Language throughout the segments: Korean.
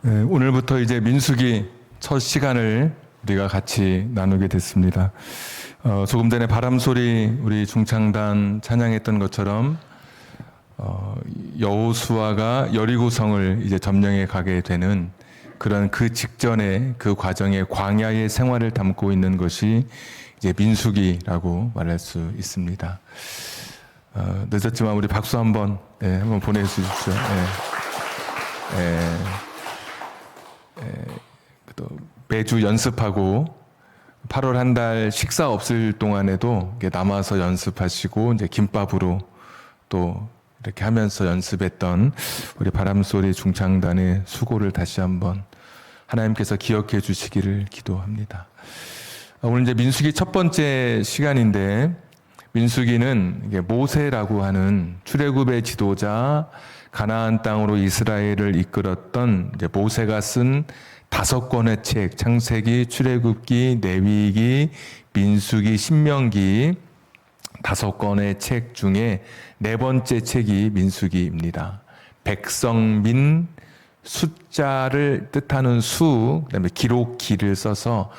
네, 오늘부터 이제 민수기 첫 시간을 우리가 같이 나누게 됐습니다. 조금 전에 바람소리 우리 중창단 찬양했던 것처럼 여호수아가 여리고성을 이제 점령해 가게 되는 그런 그 직전에 그 과정의 광야의 생활을 담고 있는 것이 이제 민수기라고 말할 수 있습니다. 늦었지만 우리 박수 한번 보내주십시오. 또 매주 연습하고 8월 한 달 식사 없을 동안에도 남아서 연습하시고 이제 김밥으로 또 이렇게 하면서 연습했던 우리 바람소리 중창단의 수고를 다시 한번 하나님께서 기억해 주시기를 기도합니다. 오늘 이제 민수기 첫 번째 시간인데, 민수기는 이게 모세라고 하는 출애굽의 지도자, 가나안 땅으로 이스라엘을 이끌었던 이제 모세가 쓴 5권의 책, 창세기, 출애굽기, 레위기, 민수기, 신명기 5권의 책 중에 4번째 책이 민수기입니다. 백성민, 숫자를 뜻하는 수, 그다음에 기록기를 써서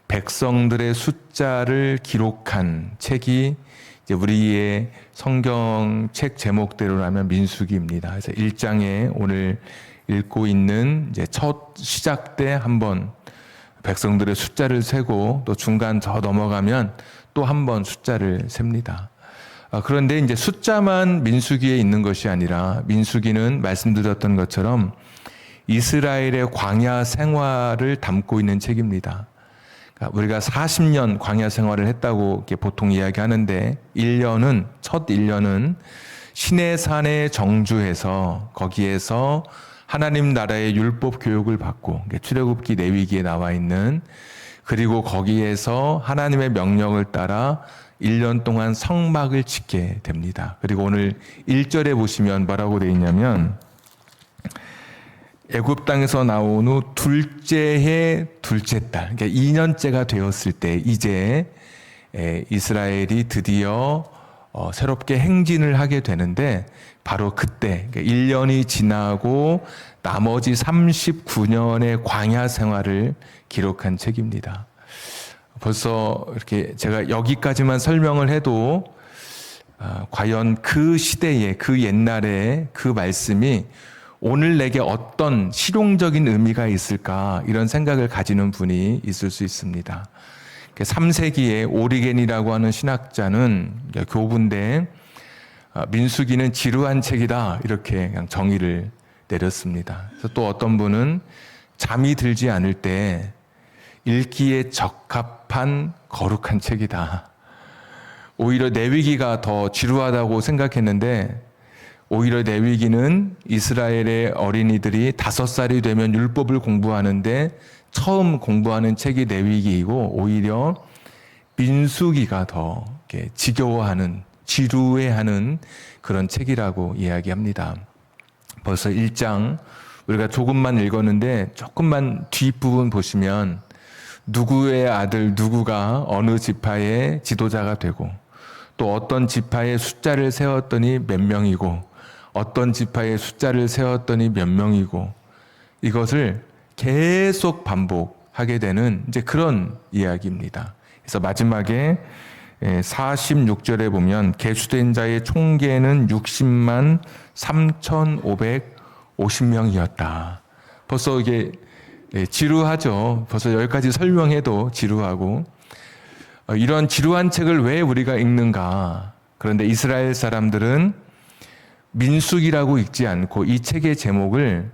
백성들의 숫자를 기록한 책이 이제 우리의 성경책 제목대로라면 민수기입니다. 그래서 1장에 오늘 읽고 있는 이제 첫 시작 때 한번 백성들의 숫자를 세고 또 중간 더 넘어가면 또 한 번 숫자를 셉니다. 그런데 이제 숫자만 민수기에 있는 것이 아니라, 민수기는 말씀드렸던 것처럼 이스라엘의 광야 생활을 담고 있는 책입니다. 우리가 40년 광야 생활을 했다고 이렇게 보통 이야기하는데, 첫 1년은 시내산에 정주해서 거기에서 하나님 나라의 율법 교육을 받고, 출애굽기 레위기에 나와 있는, 그리고 거기에서 하나님의 명령을 따라 1년 동안 성막을 짓게 됩니다. 그리고 오늘 1절에 보시면 뭐라고 되어 있냐면, 애굽 땅에서 나온 후 둘째 해 둘째 달, 그러니까 2년째가 되었을 때 이제 이스라엘이 드디어 새롭게 행진을 하게 되는데, 바로 그때 1년이 지나고 나머지 39년의 광야 생활을 기록한 책입니다. 벌써 이렇게 제가 여기까지만 설명을 해도 과연 그 시대에, 그 옛날에 그 말씀이 오늘 내게 어떤 실용적인 의미가 있을까, 이런 생각을 가지는 분이 있을 수 있습니다. 3세기에 오리겐이라고 하는 신학자는 교부인데, 민수기는 지루한 책이다, 이렇게 그냥 정의를 내렸습니다. 그래서 또 어떤 분은 잠이 들지 않을 때 읽기에 적합한 거룩한 책이다. 오히려 레위기가 더 지루하다고 생각했는데, 오히려 레위기는 이스라엘의 어린이들이 5살이 되면 율법을 공부하는데 처음 공부하는 책이 레위기이고, 오히려 민수기가 더 지겨워하는, 지루해하는 그런 책이라고 이야기합니다. 벌써 1장 우리가 조금만 읽었는데, 조금만 뒷부분 보시면 누구의 아들 누구가 어느 지파의 지도자가 되고, 또 어떤 지파의 숫자를 세웠더니 몇 명이고, 어떤 지파의 숫자를 세웠더니 몇 명이고, 이것을 계속 반복하게 되는 이제 그런 이야기입니다. 그래서 마지막에 46절에 보면 계수된 자의 총계는 60만 3,550명이었다. 벌써 이게 지루하죠. 벌써 여기까지 설명해도 지루하고, 이런 지루한 책을 왜 우리가 읽는가? 그런데 이스라엘 사람들은 민수기라고 읽지 않고 이 책의 제목을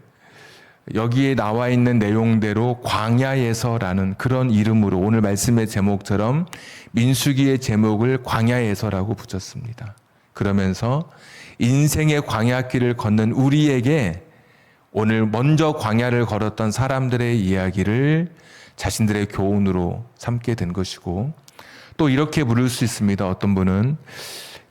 여기에 나와 있는 내용대로 광야에서라는 그런 이름으로, 오늘 말씀의 제목처럼 민수기의 제목을 광야에서라고 붙였습니다. 그러면서 인생의 광야길을 걷는 우리에게 오늘 먼저 광야를 걸었던 사람들의 이야기를 자신들의 교훈으로 삼게 된 것이고, 또 이렇게 물을 수 있습니다. 어떤 분은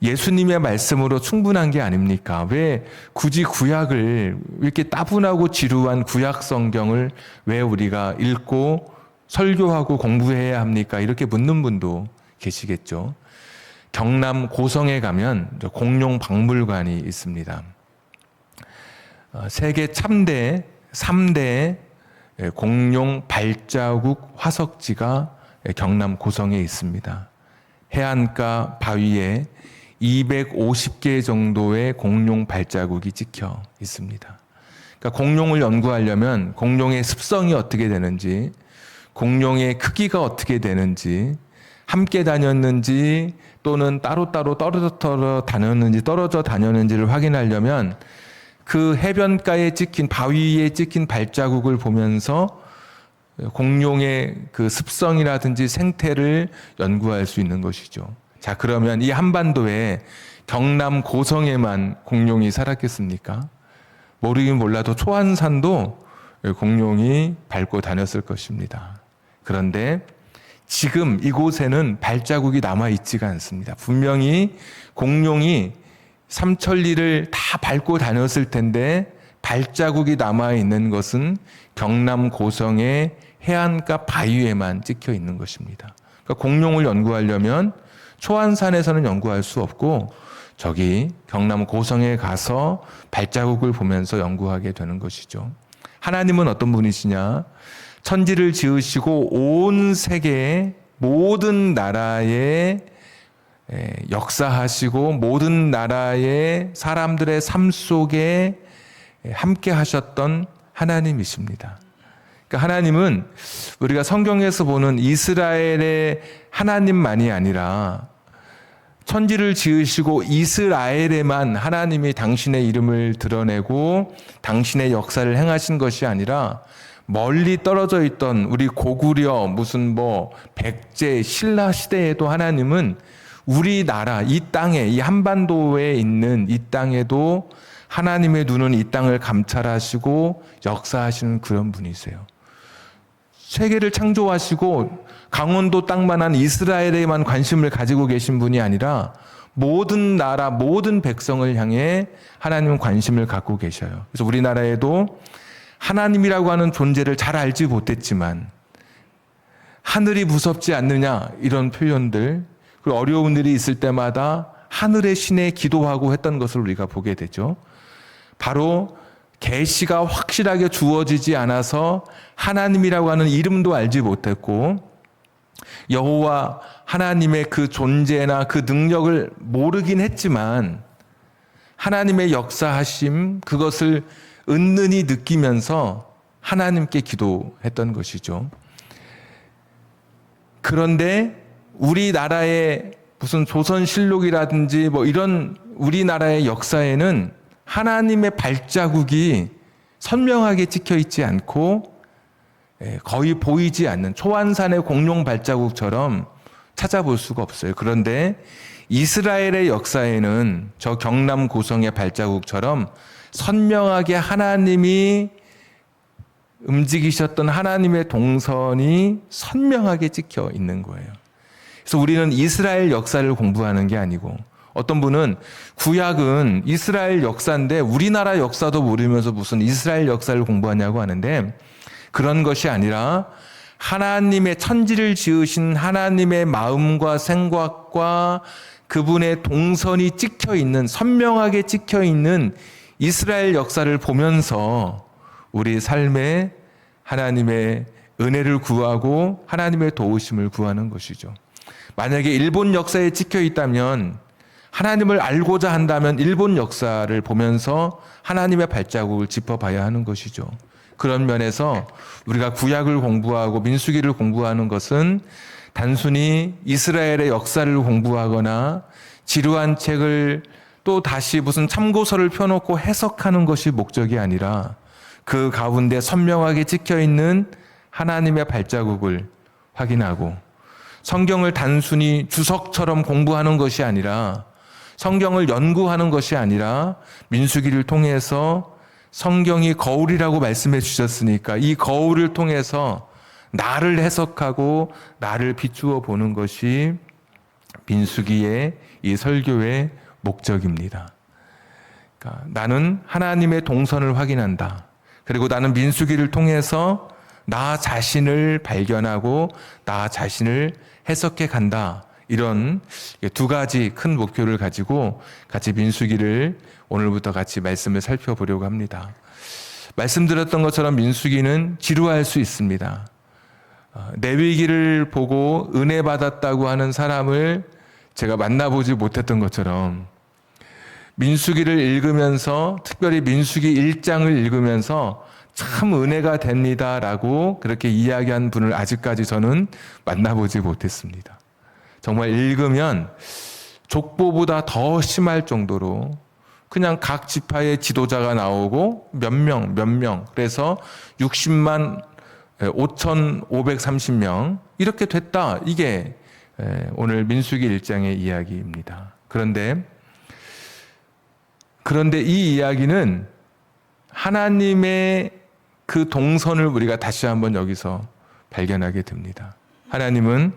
예수님의 말씀으로 충분한 게 아닙니까? 왜 굳이 구약을, 이렇게 따분하고 지루한 구약 성경을 왜 우리가 읽고 설교하고 공부해야 합니까? 이렇게 묻는 분도 계시겠죠. 경남 고성에 가면 공룡 박물관이 있습니다. 세계 참대 3대 공룡 발자국 화석지가 경남 고성에 있습니다. 해안가 바위에 250개 정도의 공룡 발자국이 찍혀 있습니다. 그러니까 공룡을 연구하려면 공룡의 습성이 어떻게 되는지, 공룡의 크기가 어떻게 되는지, 함께 다녔는지 또는 따로따로 떨어져 다녔는지를 확인하려면 그 해변가에 찍힌, 바위에 찍힌 발자국을 보면서 공룡의 그 습성이라든지 생태를 연구할 수 있는 것이죠. 자, 그러면 이 한반도에 경남 고성에만 공룡이 살았겠습니까? 모르긴 몰라도 초안산도 공룡이 밟고 다녔을 것입니다. 그런데 지금 이곳에는 발자국이 남아있지가 않습니다. 분명히 공룡이 삼천리를 다 밟고 다녔을 텐데 발자국이 남아있는 것은 경남 고성의 해안가 바위에만 찍혀 있는 것입니다. 그러니까 공룡을 연구하려면 초안산에서는 연구할 수 없고 저기 경남 고성에 가서 발자국을 보면서 연구하게 되는 것이죠. 하나님은 어떤 분이시냐? 천지를 지으시고 온 세계의 모든 나라에 역사하시고 모든 나라의 사람들의 삶 속에 함께 하셨던 하나님이십니다. 그러니까 하나님은 우리가 성경에서 보는 이스라엘의 하나님만이 아니라 천지를 지으시고 이스라엘에만 하나님이 당신의 이름을 드러내고 당신의 역사를 행하신 것이 아니라 멀리 떨어져 있던 우리 고구려 무슨 백제 신라 시대에도 하나님은 우리나라 이 땅에 이 한반도에 있는 이 땅에도 하나님의 눈은 이 땅을 감찰하시고 역사하시는 그런 분이세요. 세계를 창조하시고 강원도 땅만한 이스라엘에만 관심을 가지고 계신 분이 아니라 모든 나라 모든 백성을 향해 하나님은 관심을 갖고 계셔요. 그래서 우리나라에도 하나님이라고 하는 존재를 잘 알지 못했지만 하늘이 무섭지 않느냐 이런 표현들, 그리고 어려운 일이 있을 때마다 하늘의 신에 기도하고 했던 것을 우리가 보게 되죠. 바로 계시가 확실하게 주어지지 않아서 하나님이라고 하는 이름도 알지 못했고 여호와 하나님의 그 존재나 그 능력을 모르긴 했지만 하나님의 역사하심 그것을 은근히 느끼면서 하나님께 기도했던 것이죠. 그런데 우리나라의 무슨 조선실록이라든지 이런 우리나라의 역사에는 하나님의 발자국이 선명하게 찍혀 있지 않고 거의 보이지 않는 초안산의 공룡 발자국처럼 찾아볼 수가 없어요. 그런데 이스라엘의 역사에는 저 경남 고성의 발자국처럼 선명하게 하나님이 움직이셨던 하나님의 동선이 선명하게 찍혀 있는 거예요. 그래서 우리는 이스라엘 역사를 공부하는 게 아니고 어떤 분은 구약은 이스라엘 역사인데 우리나라 역사도 모르면서 무슨 이스라엘 역사를 공부하냐고 하는데 그런 것이 아니라 하나님의 천지를 지으신 하나님의 마음과 생각과 그분의 동선이 찍혀 있는 선명하게 찍혀 있는 이스라엘 역사를 보면서 우리 삶에 하나님의 은혜를 구하고 하나님의 도우심을 구하는 것이죠. 만약에 일본 역사에 찍혀 있다면 하나님을 알고자 한다면 일본 역사를 보면서 하나님의 발자국을 짚어봐야 하는 것이죠. 그런 면에서 우리가 구약을 공부하고 민수기를 공부하는 것은 단순히 이스라엘의 역사를 공부하거나 지루한 책을 또 다시 무슨 참고서를 펴놓고 해석하는 것이 목적이 아니라 그 가운데 선명하게 찍혀있는 하나님의 발자국을 확인하고 성경을 단순히 주석처럼 공부하는 것이 아니라 성경을 연구하는 것이 아니라 민수기를 통해서 성경이 거울이라고 말씀해 주셨으니까 이 거울을 통해서 나를 해석하고 나를 비추어 보는 것이 민수기의 이 설교의 목적입니다. 그러니까 나는 하나님의 동선을 확인한다. 그리고 나는 민수기를 통해서 나 자신을 발견하고 나 자신을 해석해 간다. 이런 두 가지 큰 목표를 가지고 같이 민수기를 오늘부터 같이 말씀을 살펴보려고 합니다. 말씀드렸던 것처럼 민수기는 지루할 수 있습니다. 내 위기를 보고 은혜 받았다고 하는 사람을 제가 만나보지 못했던 것처럼 민수기를 읽으면서, 특별히 민수기 1장을 읽으면서 참 은혜가 됩니다라고 그렇게 이야기한 분을 아직까지 저는 만나보지 못했습니다. 정말 읽으면 족보보다 더 심할 정도로 그냥 각 지파의 지도자가 나오고 몇 명, 그래서 60만 5,530명 이렇게 됐다. 이게 오늘 민수기 1장의 이야기입니다. 그런데 이 이야기는 하나님의 그 동선을 우리가 다시 한번 여기서 발견하게 됩니다. 하나님은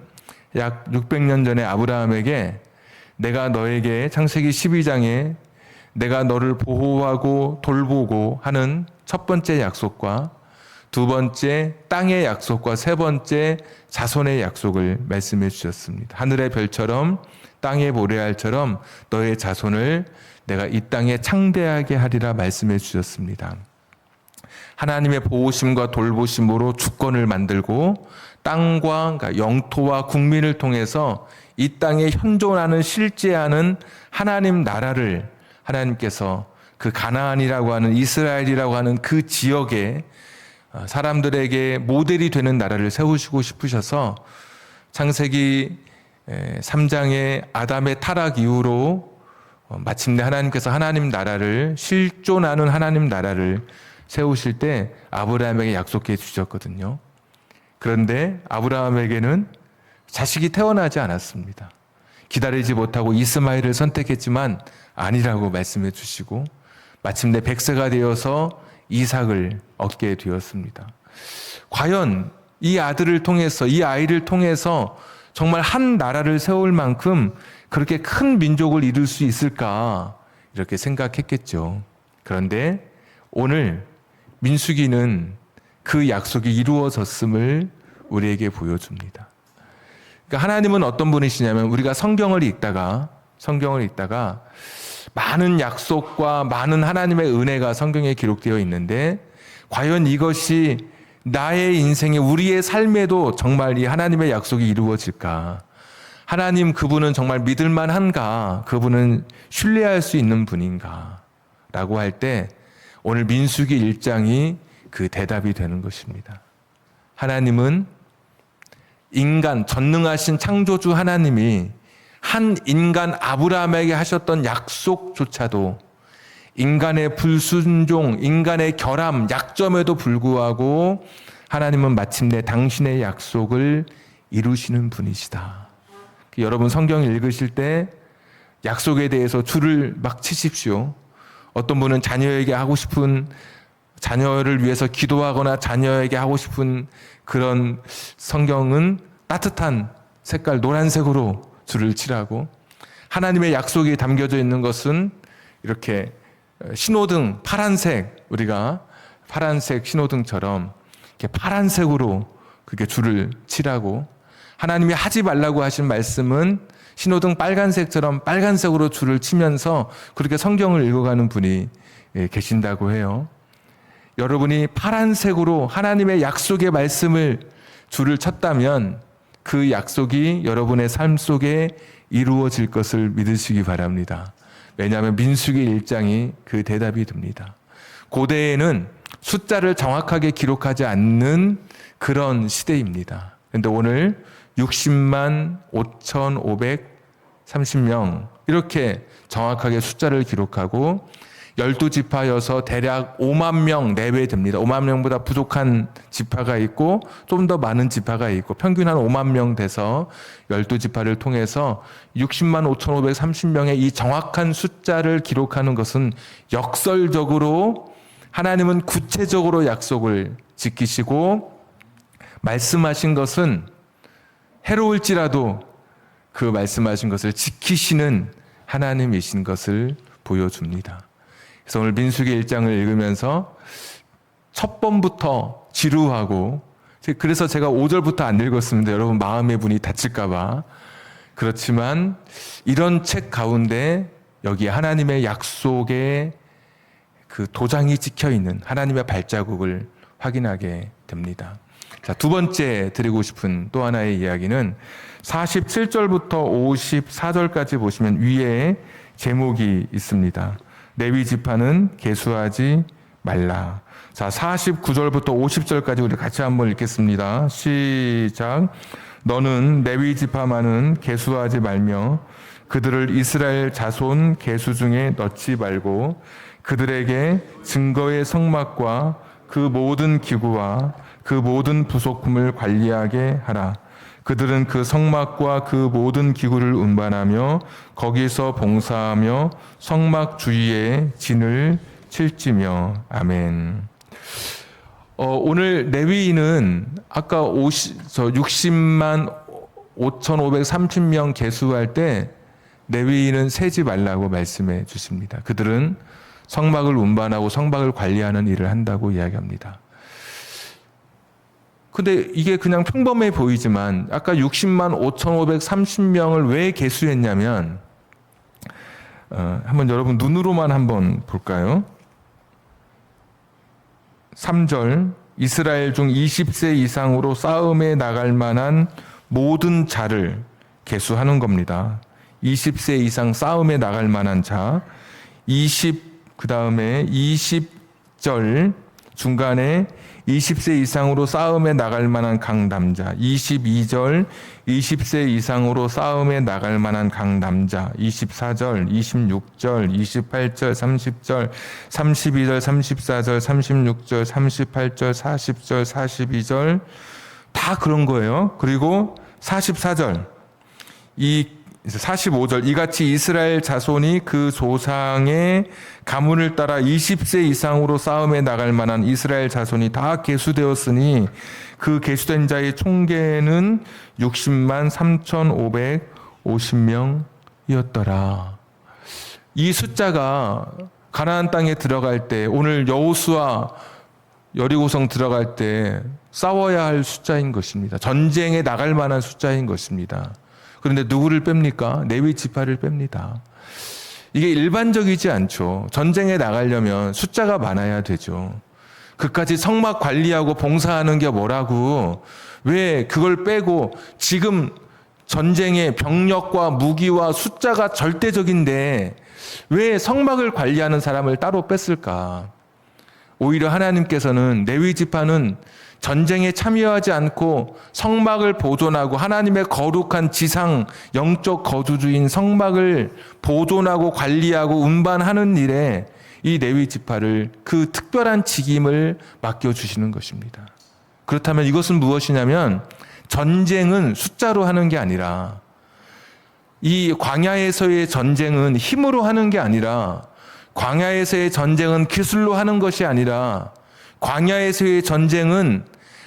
약 600년 전에 아브라함에게 내가 너에게 창세기 12장에 내가 너를 보호하고 돌보고 하는 첫 번째 약속과 두 번째 땅의 약속과 세 번째 자손의 약속을 말씀해 주셨습니다. 하늘의 별처럼 땅의 모래알처럼 너의 자손을 내가 이 땅에 창대하게 하리라 말씀해 주셨습니다. 하나님의 보호심과 돌보심으로 주권을 만들고 땅과, 그러니까 영토와 국민을 통해서 이 땅에 현존하는 실제하는 하나님 나라를 하나님께서 그 가나안이라고 하는, 이스라엘이라고 하는 그 지역에 사람들에게 모델이 되는 나라를 세우시고 싶으셔서 창세기 3장의 아담의 타락 이후로 마침내 하나님께서 하나님 나라를, 실존하는 하나님 나라를 세우실 때 아브라함에게 약속해 주셨거든요. 그런데 아브라함에게는 자식이 태어나지 않았습니다. 기다리지 못하고 이스마엘을 선택했지만 아니라고 말씀해 주시고 마침내 100세가 되어서 이삭을 얻게 되었습니다. 과연 이 아들을 통해서, 이 아이를 통해서 정말 한 나라를 세울 만큼 그렇게 큰 민족을 이룰 수 있을까 이렇게 생각했겠죠. 그런데 오늘 민수기는 그 약속이 이루어졌음을 우리에게 보여줍니다. 그러니까 하나님은 어떤 분이시냐면 우리가 성경을 읽다가 많은 약속과 많은 하나님의 은혜가 성경에 기록되어 있는데 과연 이것이 나의 인생에, 우리의 삶에도 정말 이 하나님의 약속이 이루어질까? 하나님 그분은 정말 믿을만한가? 그분은 신뢰할 수 있는 분인가? 라고 할 때 오늘 민수기 1장이 그 대답이 되는 것입니다. 하나님은 인간, 전능하신 창조주 하나님이 한 인간 아브라함에게 하셨던 약속조차도 인간의 불순종, 인간의 결함, 약점에도 불구하고 하나님은 마침내 당신의 약속을 이루시는 분이시다. 여러분 성경 읽으실 때 약속에 대해서 줄을 막 치십시오. 어떤 분은 자녀에게 하고 싶은, 자녀를 위해서 기도하거나 자녀에게 하고 싶은 그런 성경은 따뜻한 색깔 노란색으로 줄을 칠하고, 하나님의 약속이 담겨져 있는 것은 이렇게 신호등 파란색, 우리가 파란색 신호등처럼 이렇게 파란색으로 그렇게 줄을 칠하고, 하나님이 하지 말라고 하신 말씀은 신호등 빨간색처럼 빨간색으로 줄을 치면서 그렇게 성경을 읽어가는 분이 계신다고 해요. 여러분이 파란색으로 하나님의 약속의 말씀을 줄을 쳤다면 그 약속이 여러분의 삶 속에 이루어질 것을 믿으시기 바랍니다. 왜냐하면 민수기 1장이 그 대답이 됩니다. 고대에는 숫자를 정확하게 기록하지 않는 그런 시대입니다. 그런데 오늘 60만 5,530명 이렇게 정확하게 숫자를 기록하고 12지파여서 대략 5만 명 내외 됩니다. 5만 명보다 부족한 지파가 있고 좀 더 많은 지파가 있고 평균 한 5만 명 돼서 12지파를 통해서 60만 5,530명의 이 정확한 숫자를 기록하는 것은 역설적으로 하나님은 구체적으로 약속을 지키시고 말씀하신 것은 해로울지라도 그 말씀하신 것을 지키시는 하나님이신 것을 보여줍니다. 그래서 오늘 민수기 1장을 읽으면서 첫 번부터 지루하고, 그래서 제가 5절부터 안 읽었습니다. 여러분 마음의 문이 닫힐까 봐. 그렇지만 이런 책 가운데 여기 하나님의 약속의 그 도장이 찍혀 있는 하나님의 발자국을 확인하게 됩니다. 자, 두 번째 드리고 싶은 또 하나의 이야기는 47절부터 54절까지 보시면 위에 제목이 있습니다. 레위 지파는 계수하지 말라. 자, 49절부터 50절까지 우리 같이 한번 읽겠습니다. 시작. 너는 레위 지파만은 계수하지 말며 그들을 이스라엘 자손 계수 중에 넣지 말고 그들에게 증거의 성막과 그 모든 기구와 그 모든 부속품을 관리하게 하라. 그들은 그 성막과 그 모든 기구를 운반하며 거기서 봉사하며 성막 주위에 진을 칠지며. 아멘. 오늘 레위인은 아까 60만 5,530명 계수할 때 레위인은 세지 말라고 말씀해 주십니다. 그들은 성막을 운반하고 성막을 관리하는 일을 한다고 이야기합니다. 근데 이게 그냥 평범해 보이지만 아까 60만 5,530명을 왜 계수했냐면 한번 여러분 눈으로만 한번 볼까요? 3절 이스라엘 중 20세 이상으로 싸움에 나갈 만한 모든 자를 계수하는 겁니다. 20세 이상 싸움에 나갈 만한 자. 그 다음에 20절 중간에 20세 이상으로 싸움에 나갈 만한 강남자. 22절 20세 이상으로 싸움에 나갈 만한 강남자. 24절, 26절, 28절, 30절, 32절, 34절, 36절, 38절, 40절, 42절 다 그런 거예요. 그리고 44절 45절 이같이 이스라엘 자손이 그 조상의 가문을 따라 20세 이상으로 싸움에 나갈 만한 이스라엘 자손이 다 계수되었으니 그 계수된 자의 총계는 60만 3,550명이었더라. 이 숫자가 가나안 땅에 들어갈 때 오늘 여호수아 여리고성 들어갈 때 싸워야 할 숫자인 것입니다. 전쟁에 나갈 만한 숫자인 것입니다. 그런데 누구를 뺍니까? 레위 지파를 뺍니다. 이게 일반적이지 않죠. 전쟁에 나가려면 숫자가 많아야 되죠. 그까지 성막 관리하고 봉사하는 게 뭐라고, 왜 그걸 빼고 지금 전쟁의 병력과 무기와 숫자가 절대적인데 왜 성막을 관리하는 사람을 따로 뺐을까? 오히려 하나님께서는 레위 지파는 전쟁에 참여하지 않고 성막을 보존하고 하나님의 거룩한 지상 영적 거주주인 성막을 보존하고 관리하고 운반하는 일에 이 레위 지파를 그 특별한 직임을 맡겨주시는 것입니다. 그렇다면 이것은 무엇이냐면 전쟁은 숫자로 하는 게 아니라, 이 광야에서의 전쟁은 힘으로 하는 게 아니라, 광야에서의 전쟁은 기술로 하는 것이 아니라, 광야에서의 전쟁은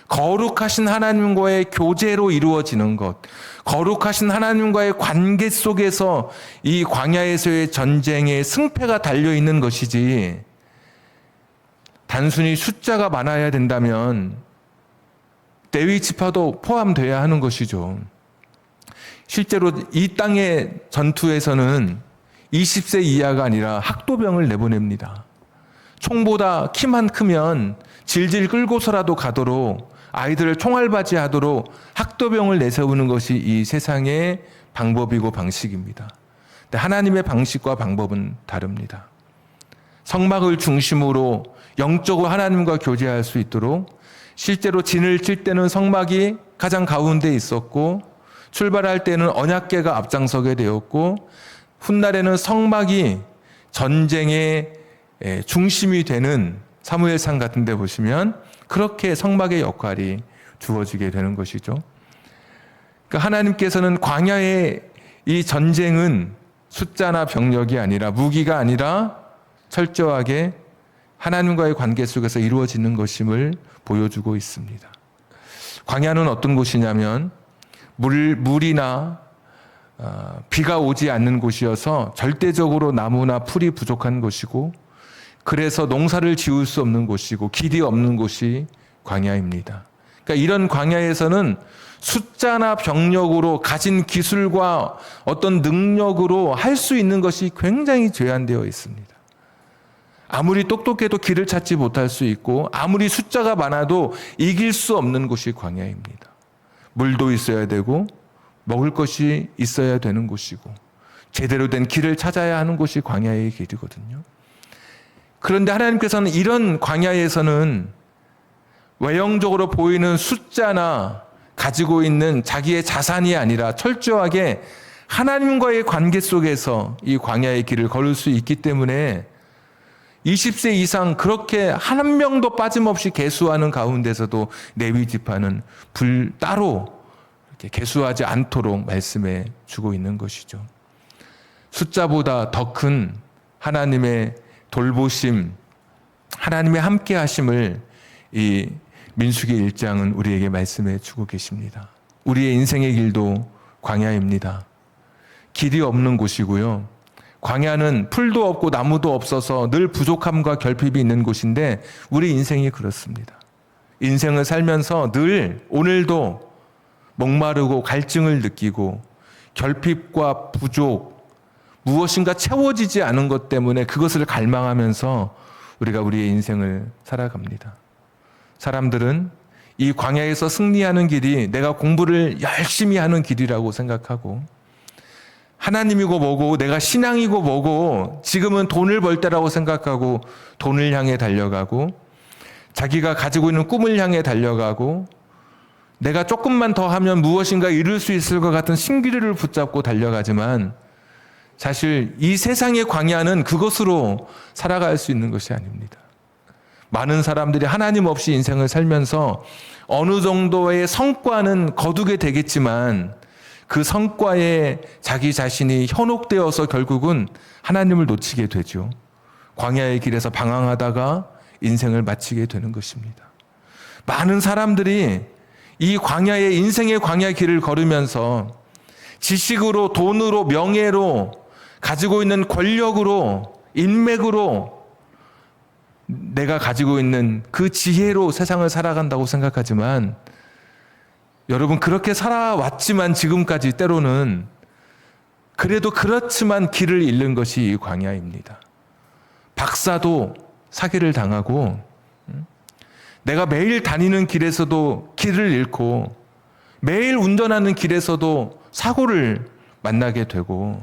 거룩하신 하나님과의 교제로 이루어지는 것, 거룩하신 하나님과의 관계 속에서 이 광야에서의 전쟁의 승패가 달려있는 것이지, 단순히 숫자가 많아야 된다면 레위 지파도 포함되어야 하는 것이죠. 실제로 이 땅의 전투에서는 20세 이하가 아니라 학도병을 내보냅니다. 총보다 키만 크면 질질 끌고서라도 가도록 아이들을 총알바지하도록 학도병을 내세우는 것이 이 세상의 방법이고 방식입니다. 근데 하나님의 방식과 방법은 다릅니다. 성막을 중심으로 영적으로 하나님과 교제할 수 있도록 실제로 진을 칠 때는 성막이 가장 가운데 있었고, 출발할 때는 언약궤가 앞장서게 되었고, 훗날에는 성막이 전쟁의 중심이 되는 사무엘상 같은 데 보시면 그렇게 성막의 역할이 주어지게 되는 것이죠. 그러니까 하나님께서는 광야의 이 전쟁은 숫자나 병력이 아니라, 무기가 아니라 철저하게 하나님과의 관계 속에서 이루어지는 것임을 보여주고 있습니다. 광야는 어떤 곳이냐면 물이나 비가 오지 않는 곳이어서 절대적으로 나무나 풀이 부족한 곳이고, 그래서 농사를 지을 수 없는 곳이고 길이 없는 곳이 광야입니다. 그러니까 이런 광야에서는 숫자나 병력으로 가진 기술과 어떤 능력으로 할 수 있는 것이 굉장히 제한되어 있습니다. 아무리 똑똑해도 길을 찾지 못할 수 있고 아무리 숫자가 많아도 이길 수 없는 곳이 광야입니다. 물도 있어야 되고 먹을 것이 있어야 되는 곳이고 제대로 된 길을 찾아야 하는 곳이 광야의 길이거든요. 그런데 하나님께서는 이런 광야에서는 외형적으로 보이는 숫자나 가지고 있는 자기의 자산이 아니라 철저하게 하나님과의 관계 속에서 이 광야의 길을 걸을 수 있기 때문에 20세 이상 그렇게 한 명도 빠짐없이 계수하는 가운데서도 레위 지파는 따로 이렇게 계수하지 않도록 말씀해 주고 있는 것이죠. 숫자보다 더 큰 하나님의 돌보심, 하나님의 함께 하심을 이 민수기 1장은 우리에게 말씀해 주고 계십니다. 우리의 인생의 길도 광야입니다. 길이 없는 곳이고요. 광야는 풀도 없고 나무도 없어서 늘 부족함과 결핍이 있는 곳인데 우리 인생이 그렇습니다. 인생을 살면서 늘 오늘도 목마르고 갈증을 느끼고 결핍과 부족, 무엇인가 채워지지 않은 것 때문에 그것을 갈망하면서 우리가 우리의 인생을 살아갑니다. 사람들은 이 광야에서 승리하는 길이 내가 공부를 열심히 하는 길이라고 생각하고 하나님이고 뭐고 내가 신앙이고 뭐고 지금은 돈을 벌 때라고 생각하고 돈을 향해 달려가고 자기가 가지고 있는 꿈을 향해 달려가고 내가 조금만 더 하면 무엇인가 이룰 수 있을 것 같은 신기루를 붙잡고 달려가지만 사실 이 세상의 광야는 그것으로 살아갈 수 있는 것이 아닙니다. 많은 사람들이 하나님 없이 인생을 살면서 어느 정도의 성과는 거두게 되겠지만 그 성과에 자기 자신이 현혹되어서 결국은 하나님을 놓치게 되죠. 광야의 길에서 방황하다가 인생을 마치게 되는 것입니다. 많은 사람들이 이 광야의 인생의 광야 길을 걸으면서 지식으로, 돈으로, 명예로, 가지고 있는 권력으로, 인맥으로 내가 가지고 있는 그 지혜로 세상을 살아간다고 생각하지만 여러분 그렇게 살아왔지만 지금까지 때로는 그래도 그렇지만 길을 잃는 것이 이 광야입니다. 박사도 사기를 당하고 내가 매일 다니는 길에서도 길을 잃고 매일 운전하는 길에서도 사고를 만나게 되고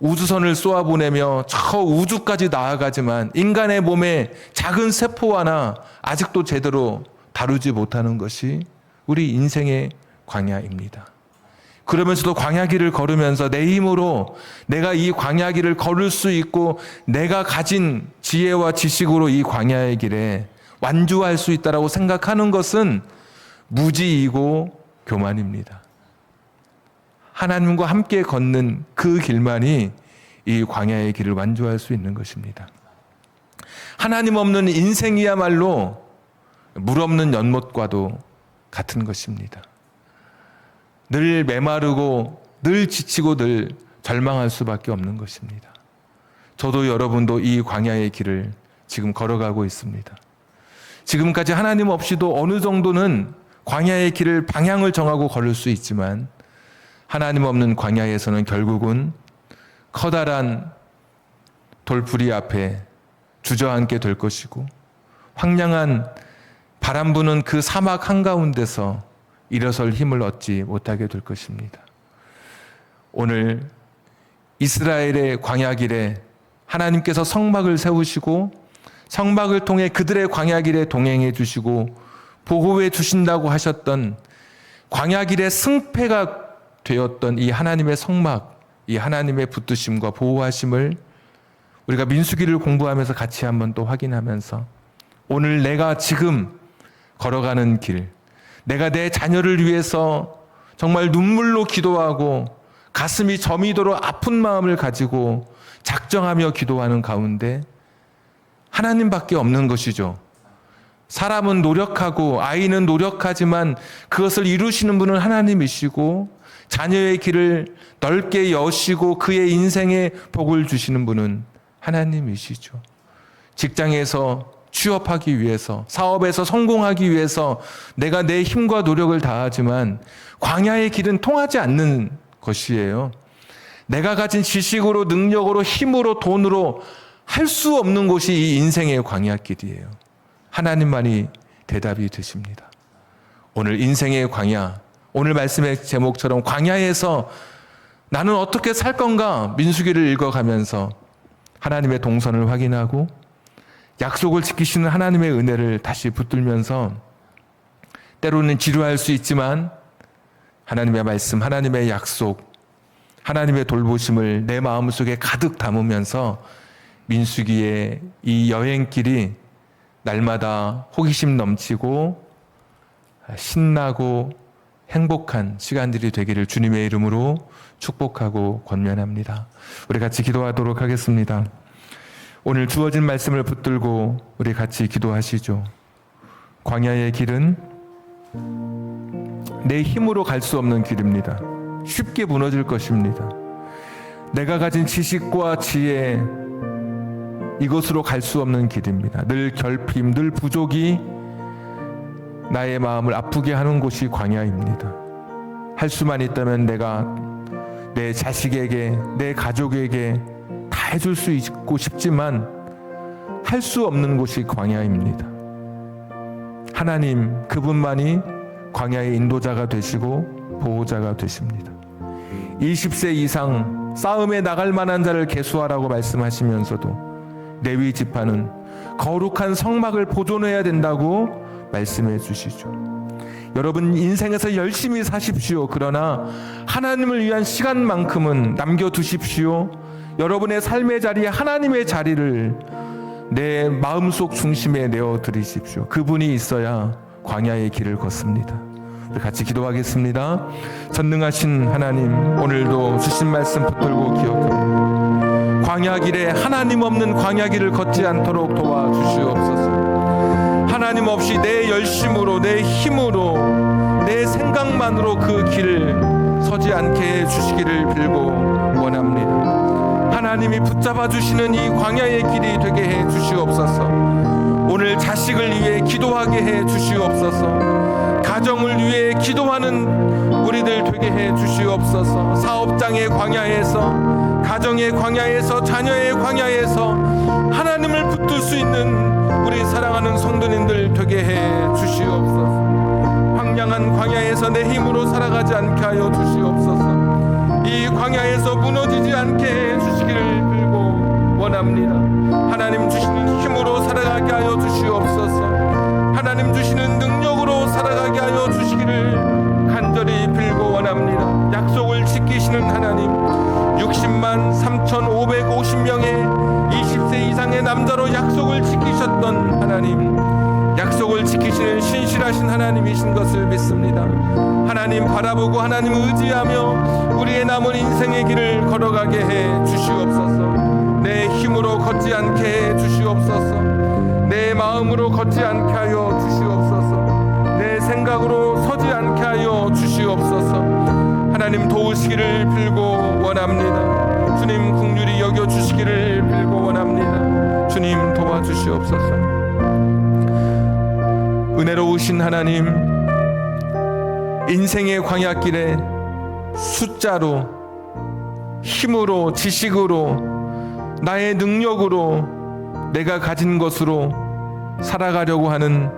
우주선을 쏘아보내며 저 우주까지 나아가지만 인간의 몸에 작은 세포 하나 아직도 제대로 다루지 못하는 것이 우리 인생의 광야입니다. 그러면서도 광야길을 걸으면서 내 힘으로 내가 이 광야길을 걸을 수 있고 내가 가진 지혜와 지식으로 이 광야의 길에 완주할 수 있다고 생각하는 것은 무지이고 교만입니다. 하나님과 함께 걷는 그 길만이 이 광야의 길을 완주할 수 있는 것입니다. 하나님 없는 인생이야말로 물 없는 연못과도 같은 것입니다. 늘 메마르고 늘 지치고 늘 절망할 수밖에 없는 것입니다. 저도 여러분도 이 광야의 길을 지금 걸어가고 있습니다. 지금까지 하나님 없이도 어느 정도는 광야의 길을 방향을 정하고 걸을 수 있지만 하나님 없는 광야에서는 결국은 커다란 돌부리 앞에 주저앉게 될 것이고 황량한 바람 부는 그 사막 한가운데서 일어설 힘을 얻지 못하게 될 것입니다. 오늘 이스라엘의 광야길에 하나님께서 성막을 세우시고 성막을 통해 그들의 광야길에 동행해 주시고 보호해 주신다고 하셨던 광야길의 승패가 되었던 이 하나님의 성막, 이 하나님의 붙드심과 보호하심을 우리가 민수기를 공부하면서 같이 한번 또 확인하면서 오늘 내가 지금 걸어가는 길, 내가 내 자녀를 위해서 정말 눈물로 기도하고 가슴이 저미도록 아픈 마음을 가지고 작정하며 기도하는 가운데 하나님밖에 없는 것이죠. 사람은 노력하고 아이는 노력하지만 그것을 이루시는 분은 하나님이시고 자녀의 길을 넓게 여시고 그의 인생에 복을 주시는 분은 하나님이시죠. 직장에서 취업하기 위해서, 사업에서 성공하기 위해서 내가 내 힘과 노력을 다하지만 광야의 길은 통하지 않는 것이에요. 내가 가진 지식으로, 능력으로, 힘으로, 돈으로 할 수 없는 곳이 이 인생의 광야길이에요. 하나님만이 대답이 되십니다. 오늘 인생의 광야, 오늘 말씀의 제목처럼 광야에서 나는 어떻게 살 건가 민수기를 읽어가면서 하나님의 동선을 확인하고 약속을 지키시는 하나님의 은혜를 다시 붙들면서 때로는 지루할 수 있지만 하나님의 말씀, 하나님의 약속, 하나님의 돌보심을 내 마음속에 가득 담으면서 민수기의 이 여행길이 날마다 호기심 넘치고 신나고 행복한 시간들이 되기를 주님의 이름으로 축복하고 권면합니다. 우리 같이 기도하도록 하겠습니다. 오늘 주어진 말씀을 붙들고 우리 같이 기도하시죠. 광야의 길은 내 힘으로 갈 수 없는 길입니다. 쉽게 무너질 것입니다. 내가 가진 지식과 지혜, 이것으로 갈 수 없는 길입니다. 늘 결핍, 늘 부족이 나의 마음을 아프게 하는 곳이 광야입니다. 할 수만 있다면 내가 내 자식에게, 내 가족에게 다 해줄 수 있고 싶지만 할 수 없는 곳이 광야입니다. 하나님 그분만이 광야의 인도자가 되시고 보호자가 되십니다. 20세 이상 싸움에 나갈 만한 자를 계수하라고 말씀하시면서도 레위 지파는 거룩한 성막을 보존해야 된다고 말씀해 주시죠. 여러분 인생에서 열심히 사십시오. 그러나 하나님을 위한 시간만큼은 남겨두십시오. 여러분의 삶의 자리에 하나님의 자리를 내 마음속 중심에 내어드리십시오. 그분이 있어야 광야의 길을 걷습니다. 우리 같이 기도하겠습니다. 전능하신 하나님, 오늘도 주신 말씀 붙들고 기억합니다. 광야길에 하나님 없는 광야길을 걷지 않도록 도와주시옵소서. 하나님 없이 내 열심으로, 내 힘으로, 내 생각만으로 그 길을 서지 않게 해주시기를 빌고 원합니다. 하나님이 붙잡아 주시는 이 광야의 길이 되게 해 주시옵소서. 오늘 자식을 위해 기도하게 해 주시옵소서. 가정을 위해 기도하는 우리들 되게 해 주시옵소서. 사업장의 광야에서, 가정의 광야에서, 자녀의 광야에서 하나님을 붙들 수 있는 우리 사랑하는 성도님들 되게 해 주시옵소서. 황량한 광야에서 내 힘으로 살아가지 않게 하여 주시옵소서. 이 광야에서 무너지지 않게 해 주시기를 빌고 원합니다. 하나님 주시는 힘으로 살아가게 하여 주시옵소서. 하나님 주시는 능력으로 살아가게 하여 주시기를 간절히 빌고 원합니다. 약속을 지키시는 하나님, 60만 3,550명의 20세 이상의 남자로 약속을 지키셨던 하나님, 약속을 지키시는 신실하신 하나님이신 것을 믿습니다. 하나님 바라보고 하나님 의지하며 우리의 남은 인생의 길을 걸어가게 해 주시옵소서. 내 힘으로 걷지 않게 해 주시옵소서. 내 마음으로 걷지 않게 하여 주시옵소서. 내 생각으로 서지 않게 하여 주시옵소서. 하나님 도우시기를 빌고 원합니다. 주님 긍휼히 여겨 주시기를 빌고 원합니다. 주님 도와주시옵소서. 은혜로우신 하나님, 인생의 광야길에 숫자로, 힘으로, 지식으로, 나의 능력으로, 내가 가진 것으로 살아가려고 하는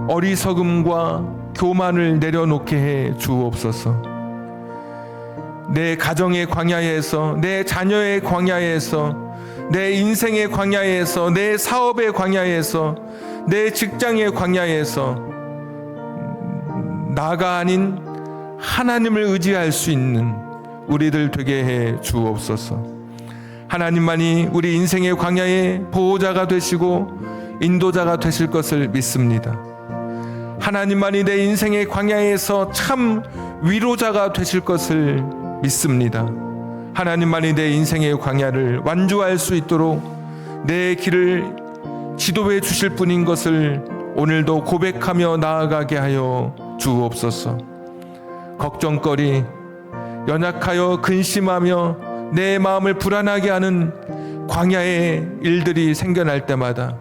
어리석음과 교만을 내려놓게 해 주옵소서. 내 가정의 광야에서, 내 자녀의 광야에서, 내 인생의 광야에서, 내 사업의 광야에서, 내 직장의 광야에서 나가 아닌 하나님을 의지할 수 있는 우리들 되게 해 주옵소서. 하나님만이 우리 인생의 광야의 보호자가 되시고 인도자가 되실 것을 믿습니다. 하나님만이 내 인생의 광야에서 참 위로자가 되실 것을 믿습니다. 하나님만이 내 인생의 광야를 완주할 수 있도록 내 길을 지도해 주실 분인 것을 오늘도 고백하며 나아가게 하여 주옵소서. 걱정거리, 연약하여 근심하며 내 마음을 불안하게 하는 광야의 일들이 생겨날 때마다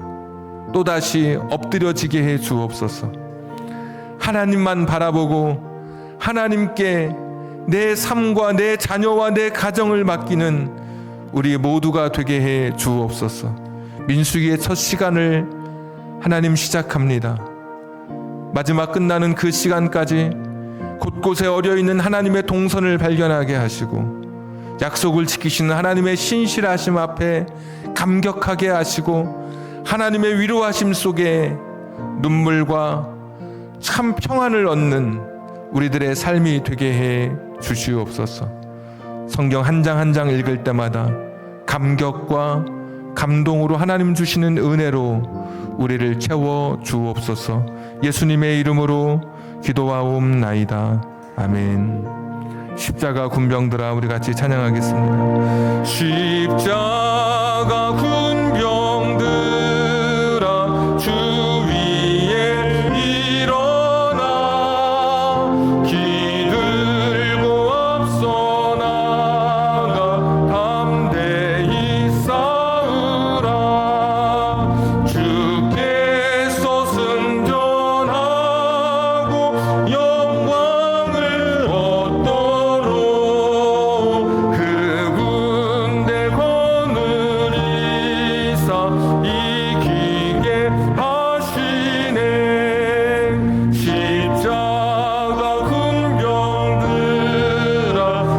또다시 엎드려지게 해 주옵소서. 하나님만 바라보고 하나님께 내 삶과 내 자녀와 내 가정을 맡기는 우리 모두가 되게 해 주옵소서. 민수기의 첫 시간을 하나님 시작합니다. 마지막 끝나는 그 시간까지 곳곳에 어려있는 하나님의 동선을 발견하게 하시고 약속을 지키시는 하나님의 신실하심 앞에 감격하게 하시고 하나님의 위로하심 속에 눈물과 참 평안을 얻는 우리들의 삶이 되게 해 주시옵소서. 성경 한 장 한 장 읽을 때마다 감격과 감동으로 하나님 주시는 은혜로 우리를 채워 주옵소서. 예수님의 이름으로 기도하옵나이다. 아멘. 십자가 군병들아, 우리 같이 찬양하겠습니다. 십자가 군병들아, 주 위에 일어나 기들고 앞서 나가 담대히 싸우라. 주께서 승전하고 영광을 얻도록 그 군대 거느리사 이기게 하시네. 십자가 군병들아,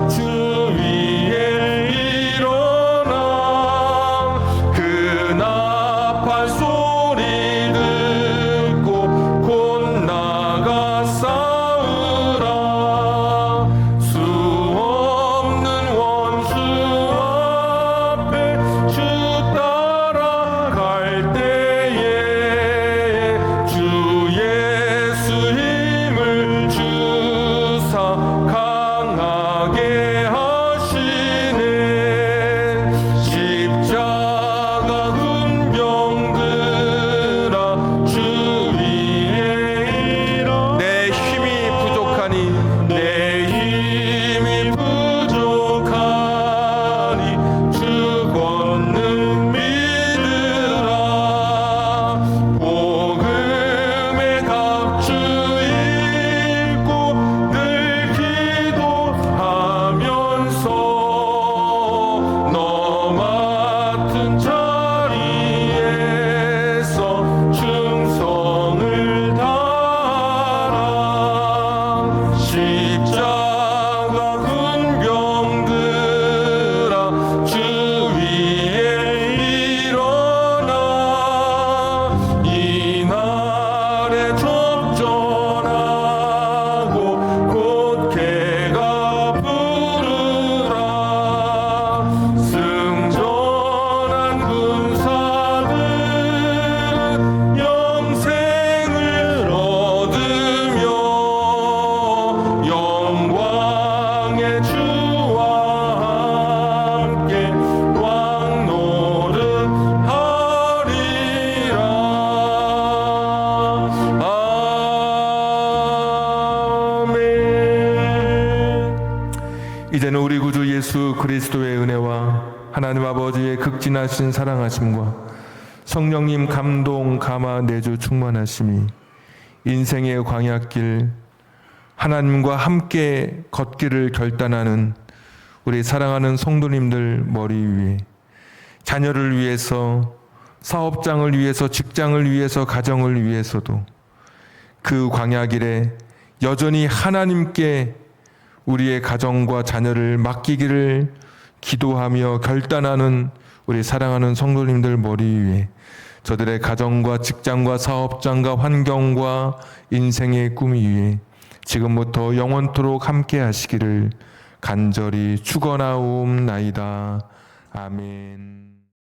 주 위에 일어나 그 나팔 소리 듣고 곧 나가 싸우라. 수 없는 원수 앞에 주 따라갈 때에 주 예수 힘을 주사 강하게 하시네. 십자가 군병들아, 주 위에 일어나. 내 힘이 부족하니, 내 힘이 부족하니 주 권능 믿으라. 복음의 갑주 입고 늘 기도하면서 너 맡은 자리에서 충성을 다하라. 십자가 군병들아, 주 위에 일어나 이날에 접전하고 곧개가 부르라. 승전한 군사들은 영생을 얻으며 영광의 주와 함께 왕노릇하리라. 아멘. 이제는 우리 구주 예수 그리스도의 은혜와 하나님 아버지의 극진하신 사랑하심과 성령님 감동 감화 내주 충만하심이 인생의 광야길 하나님과 함께 걷기를 결단하는 우리 사랑하는 성도님들 머리 위에, 자녀를 위해서, 사업장을 위해서, 직장을 위해서, 가정을 위해서도 그 광야길에 여전히 하나님께 우리의 가정과 자녀를 맡기기를 기도하며 결단하는 우리 사랑하는 성도님들 머리 위에 저들의 가정과 직장과 사업장과 환경과 인생의 꿈 위에 지금부터 영원토록 함께 하시기를 간절히 축원하옵나이다. 아멘.